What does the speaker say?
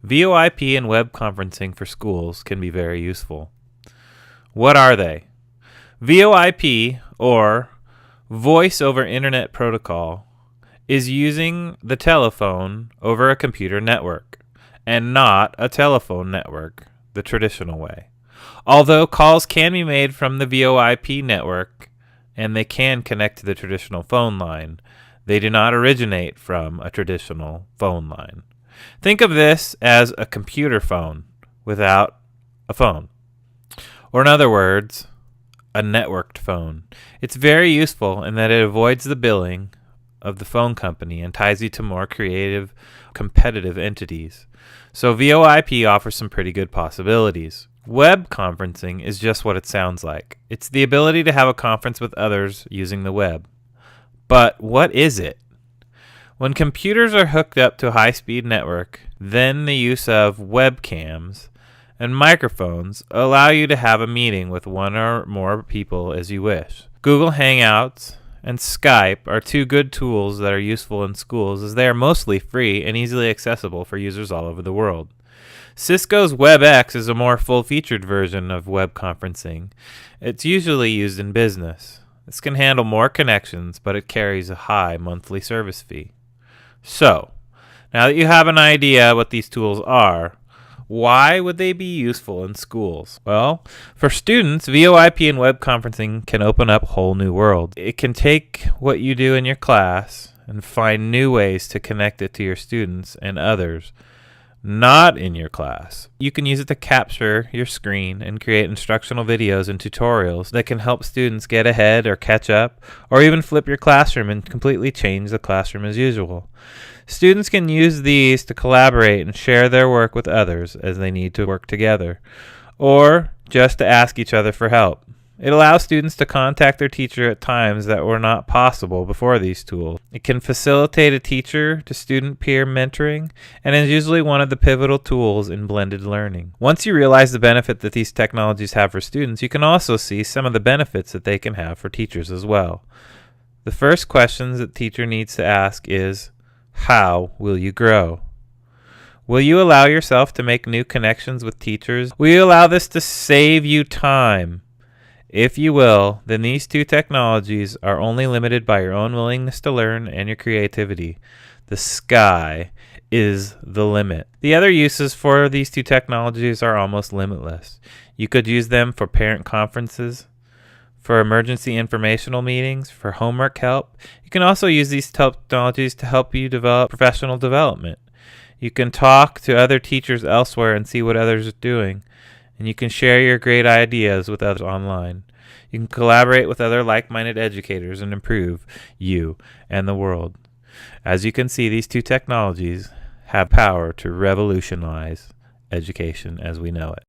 VOIP and web conferencing for schools can be very useful. What are they? VOIP, or Voice over Internet Protocol, is using the telephone over a computer network, and not a telephone network the traditional way. Although calls can be made from the VOIP network, and they can connect to the traditional phone line, they do not originate from a traditional phone line. Think of this as a computer phone without a phone. Or in other words, a networked phone. It's very useful in that it avoids the billing of the phone company and ties you to more creative, competitive entities. So VOIP offers some pretty good possibilities. Web conferencing is just what it sounds like. It's the ability to have a conference with others using the web. But what is it? When computers are hooked up to a high-speed network, then the use of webcams and microphones allow you to have a meeting with one or more people as you wish. Google Hangouts and Skype are two good tools that are useful in schools, as they are mostly free and easily accessible for users all over the world. Cisco's WebEx is a more full-featured version of web conferencing. It's usually used in business. This can handle more connections, but it carries a high monthly service fee. So, now that you have an idea what these tools are, why would they be useful in schools? Well, for students, VOIP and web conferencing can open up a whole new world. It can take what you do in your class and find new ways to connect it to your students and others not in your class. You can use it to capture your screen and create instructional videos and tutorials that can help students get ahead or catch up, or even flip your classroom and completely change the classroom as usual. Students can use these to collaborate and share their work with others as they need to work together, or just to ask each other for help. It allows students to contact their teacher at times that were not possible before these tools. It can facilitate a teacher-to-student peer mentoring, and is usually one of the pivotal tools in blended learning. Once you realize the benefit that these technologies have for students, you can also see some of the benefits that they can have for teachers as well. The first questions that teacher needs to ask is, how will you grow? Will you allow yourself to make new connections with teachers? Will you allow this to save you time? If you will, then these two technologies are only limited by your own willingness to learn and your creativity. The sky is the limit. The other uses for these two technologies are almost limitless. You could use them for parent conferences, for emergency informational meetings, for homework help. You can also use these technologies to help you develop professional development. You can talk to other teachers elsewhere and see what others are doing. And you can share your great ideas with others online. You can collaborate with other like-minded educators and improve you and the world. As you can see, these two technologies have power to revolutionize education as we know it.